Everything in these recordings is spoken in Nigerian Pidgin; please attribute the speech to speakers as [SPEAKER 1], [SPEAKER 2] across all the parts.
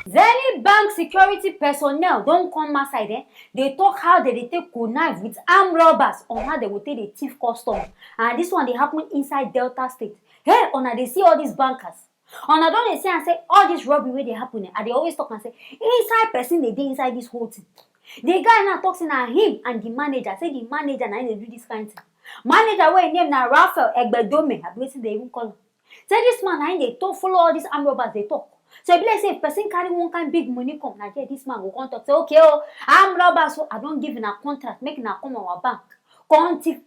[SPEAKER 1] Zenith Bank security personnel don't come outside. They talk how they take connive with armed robbers on how they will take the thief custom. And this one they happen inside Delta State. Hey, una they see all these bankers. Una don't they say and say all this robbery where they happen. And they always talk and say inside person they dey inside this whole thing. The guy now talks in him and the manager. Say the manager now they do this kind of thing. Manager where name now Raphael Egbedome. I believe they even call him. Say this man now they talk follow all these armed robbers they talk. So if let's say if person carry one kind big money come, now this man will come talk say okay oh I'm robber so I don't give in a contract making a come our bank. Conti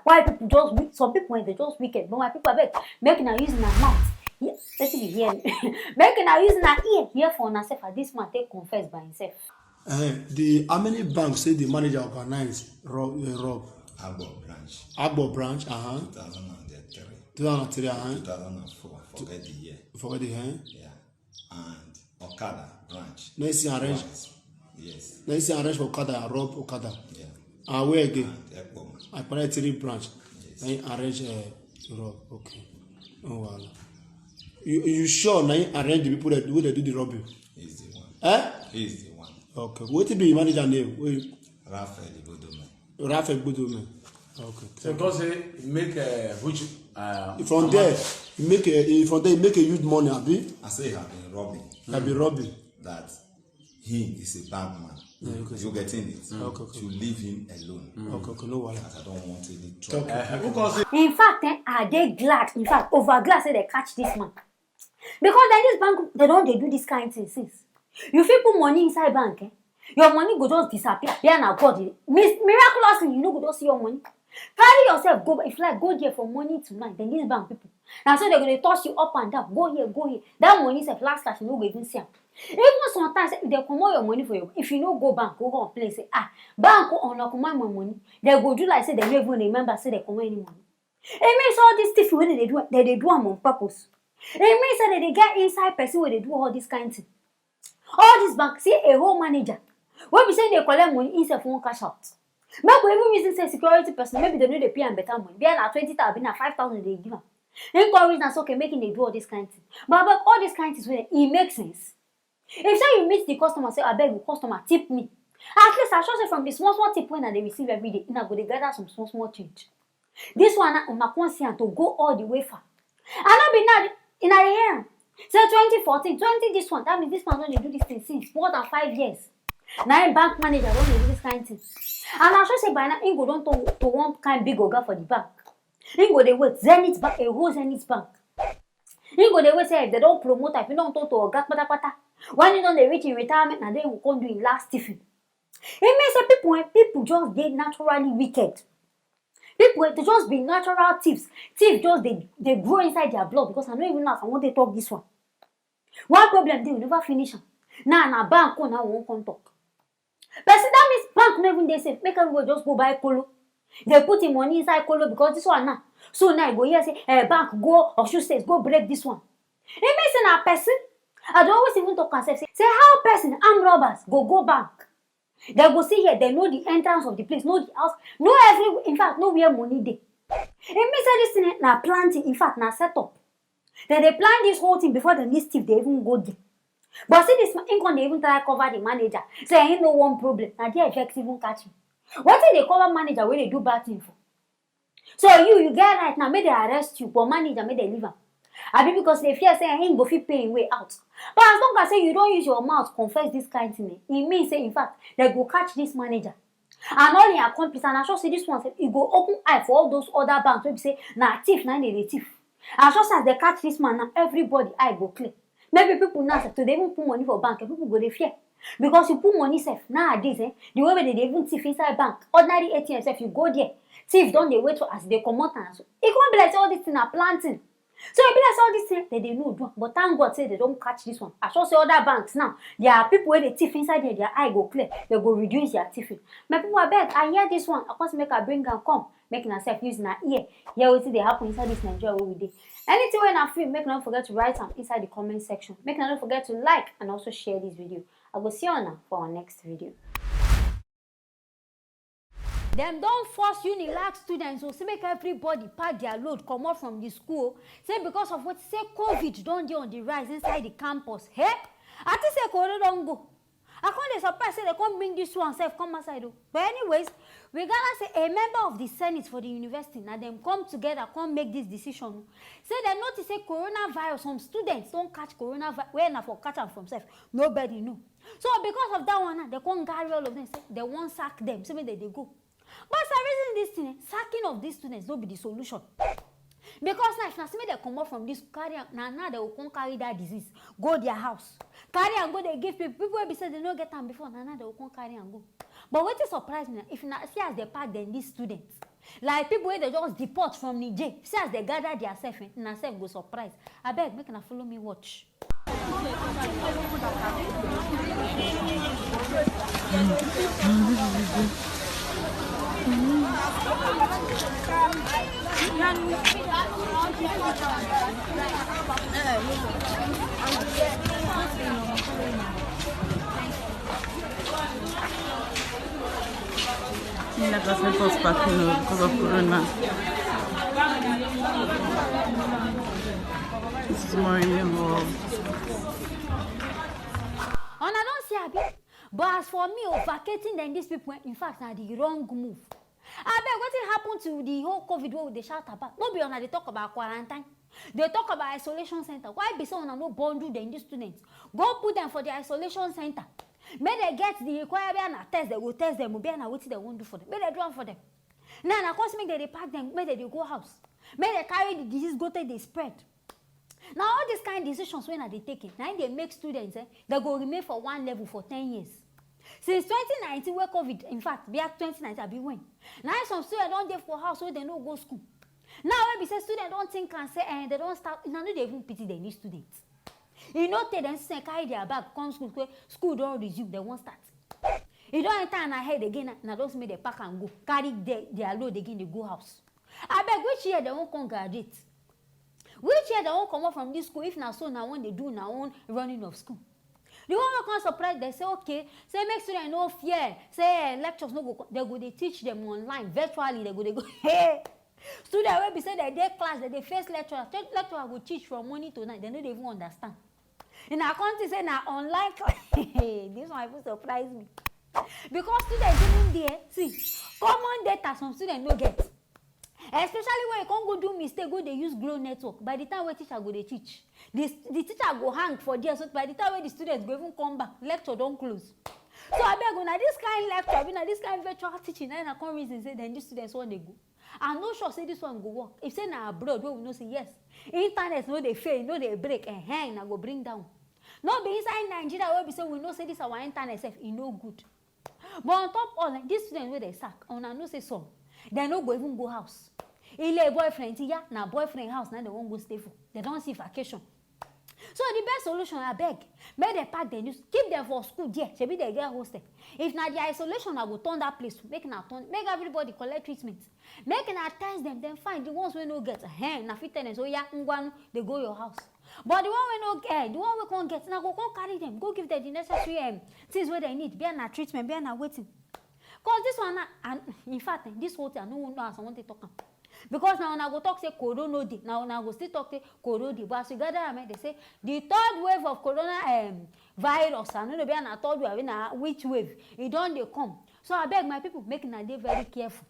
[SPEAKER 1] why people just some people when they just wicked, but why people beg making a using a mouth. Yeah, let's see hear making a using a ear here for myself as this man take confess by himself.
[SPEAKER 2] The how many banks say the manager organized rob? Agbo branch.
[SPEAKER 3] 2003.
[SPEAKER 2] 2003.
[SPEAKER 3] 2004. Forget the year.
[SPEAKER 2] Forget the year.
[SPEAKER 3] Yeah. And Okada branch.
[SPEAKER 2] Let's arrange.
[SPEAKER 3] Yes.
[SPEAKER 2] Let's arrange for Okada. Rob Okada.
[SPEAKER 3] Yeah.
[SPEAKER 2] And where again?
[SPEAKER 3] And
[SPEAKER 2] I connect 3 branch.
[SPEAKER 3] Yes.
[SPEAKER 2] Then arrange rob. Okay. Oh wow. You sure now arrange the people that do the robbery?
[SPEAKER 3] He's the one.
[SPEAKER 2] Eh?
[SPEAKER 3] He's the one.
[SPEAKER 2] Okay. What will be your manager name?
[SPEAKER 3] Raphael Egbedome.
[SPEAKER 2] Raphael Egbedome. Okay.
[SPEAKER 4] So because they make which
[SPEAKER 2] from there you make a huge money, abi?
[SPEAKER 3] I say he have been robbing.
[SPEAKER 2] Have been robbing.
[SPEAKER 3] That he is a bad man. You getting it?
[SPEAKER 2] Okay.
[SPEAKER 3] To leave him alone.
[SPEAKER 2] Okay, no worry.
[SPEAKER 3] I don't want any trouble.
[SPEAKER 4] because
[SPEAKER 1] In fact, are they glad? In fact, over glad say they catch this man. Because then this bank, they do this kind of thing since. You fit put money inside bank, your money go just disappear. Yeah, now God, miraculously, you know, go just see your money. Carry yourself, go if like go there for money tonight. Then this bank people, now so they're gonna toss you up and down. Go here. That money is last you no go even see. Even sometimes if they come out your money for you, if you no go bank, go and play say bank on no come out my money. They go do like say they don't even remember say they come out any money. It means all this stuff when they do them on purpose. It means that they get inside person where they do all this kind of thing. All this bank, see a whole manager. When we say they collect money instead of one cash out. Maybe even reason say security person, maybe they know they pay and better money. They are na 20,000, na 5,000 they give them. Encourage na okay making they do all this kind of thing. But all this kind of things, it makes sense. If say you meet the customer, say I beg you customer tip me. At least I should say from the small tip when they receive every day, I go they gather some small change. This one na conscient to go all the way far. And not be now in a year. Say 2014, 20 this one. That means this man don't do this thing since more than 5 years. Now a bank manager don't do this kind of thing. And I should say by now, he go down to one kind big oga for the bank. He go they wait Zenith Bank, a whole Zenith Bank. He go they wait say if they don't promote, if you don't talk to oga pata. When you don't they reach in retirement, and then will come do in last tiffin. It means that people just get naturally wicked. People they just be natural thieves. Thieves just they grow inside their blood because I don't even know if I want to talk this one. One problem they will never finish them. Now bank now won't come talk. But see, that means bank not even they say make everybody just go buy colo. They put in money inside colo because this one now. So now you go here say bank go or should say go break this one. It means in a person. I don't always even talk and say how person armed robbers go bank. They go see here, they know the entrance of the place, know the house, know in fact, know where money dey. It means that this thing na planting, in fact, na set up. Then they plan this whole thing before the list if they even go there. But see this income they even try to cover the manager. Say ain't no one problem. Now the effects even catch him. What if they cover manager where they do bad thing for? So you get right now, may they arrest you, but manager may they leave him. I mean because they fear say ain't go fit pay way out. But as long as say you don't use your mouth confess this kind of thing, it means say in fact they go catch this manager. And all your accomplice and I sure say this one say it go open eye for all those other banks where say na thief na they thief. And just as they catch this man now, everybody eye go clear. Maybe people now say to they even put money for bank, people go they fear. Because you put money safe nowadays, the way they even thief inside bank, ordinary ATM if you go there, thief don't they wait for as they come out and so. It can't be like say all this thing are planting. So it be like all this thing they know do, but thank God say they don't catch this one. I sure say other banks now, there are people where they thief inside there, their eye go clear, they go reduce their thiefing. My people I beg, I hear this one, I want to make a bring and come, making herself using her ear. Here we see they happen inside this Nigeria where we did. Anything when I feel, make not forget to write them inside the comment section. Make not forget to like and also share this video. I will see you now for our next video. Them don't force Unilag students to say make everybody pack their load, come out from the school. Say because of what say COVID don't do on the rise inside the campus. Hey? I think say corona don't go. I can't surprise say they come bring this one self come outside. But anyways, we gotta say a member of the Senate for the university now them come together, come make this decision. Say they notice say coronavirus, some students don't catch coronavirus. Where na for catch them from self? Nobody know. So because of that one, they can't carry all of them. Say they won't sack them. So maybe they go. But as I reason this thing, sacking of these students don't be the solution. Because now if na say they come up from this carry now they will come carry that disease, go their house, carry and go they give people will be say they don't get them before now they will come carry and go. But what is surprise me now, if na see as they pack them these students, like people wey they just deport from Niger, see as they gather their self na self go surprise. I beg make na follow me watch.
[SPEAKER 5] Let us help us back, because of corona. This is more involved.
[SPEAKER 1] And I don't see Abi. But as for me, vacating then these people, in fact, are the wrong move. I beg, what happened to the whole COVID where they shout about? No be on they talk about quarantine. They talk about isolation center. Why be so on no bundle then these students? Go put them for the isolation center. May they get the required test, they will test them, be and what they won't do for them. May they do one for them. Now, of course, make they pack them, may they go house. May they carry the disease, go take the spread. Now, all these kind of decisions when are they taking? Now they make students, they go remain for one level for 10 years. Since 2019, where COVID, in fact, be at 2019, I be when. Now some students don't get for house, so they don't go school. Now when we say students don't think and say, and they don't start, now they even pity they need students. You know, they then say carry their bag, come school don't resume, they won't start. You don't enter and ahead again, now don't make the pack and go, carry their load again, they go house. I beg which year they won't come graduate? Which year they won't come up from this school if now so now when they do now own running of school? The one who come surprise, they say, okay, say make students no fear, say lectures no go, they teach them online, virtually, they go, hey. Students will be say that their class, that they face lecturer will teach from morning to night, they don't even understand. In our country, say now online class, this one will surprise me. Because students even there, see, common data some students no get. Especially when you can't go do mistake, go they use Glow network. By the time where teacher go they teach, the teacher go hang for there. So by the time where the students go even come back, lecture don't close. So I beg on this kind of lecture, this kind of virtual teaching, and I come reason say then these students want they go. I'm not sure say this one go work. If say na abroad, we will know say yes. Internet no they fail, no they break, and hang na go bring down. No be inside Nigeria where we say we know say this our internet self is no good. But on top of like, these students where they sack, on I know say some. They no go even go house. Ile boyfriend, yeah, na boyfriend house, now they won't go stay for. They don't see vacation. So the best solution, I beg, make they pack the news, keep them for school there. Maybe they get hosted. If not the isolation, I will turn that place, make everybody collect treatment. Make an test them, then find the ones we no get. Na fit tenants, oh yeah, they go your house. But the one we no get, the one we can't get, now go carry them, go give them the necessary things where they need, be an treatment, be an waiting. Cause this one, and in fact, this whole thing, no one knows I want to talk. Because now I go talk say corona day. Now I go still talk say corona day. But as we gather, they say the third wave of corona virus. I know be na third wave, na which wave? It don't they come. So I beg my people, make na dey very careful.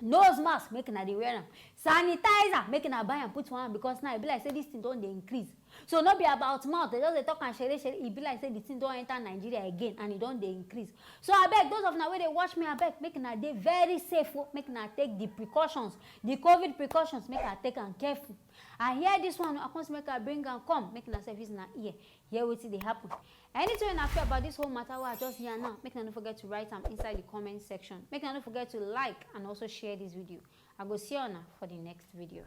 [SPEAKER 1] Nose mask, make na dey wear am. Sanitizer, make na buy and put one because now it be like say this thing don't dey increase. So not be about mouth. They just talk and share. It be like say the thing don't enter Nigeria again and it don't dey increase. So I beg those of now where they watch me, I beg make na dey very safe. Make na take the precautions, the COVID precautions. Make I take and careful. I hear this one. I can't make I bring and come. Make na service na ear. Hear what they happen. Anything you feel about this whole matter, what I just hear now, make no forget to write them inside the comment section. Make no forget to like and also share this video. I go see you now for the next video.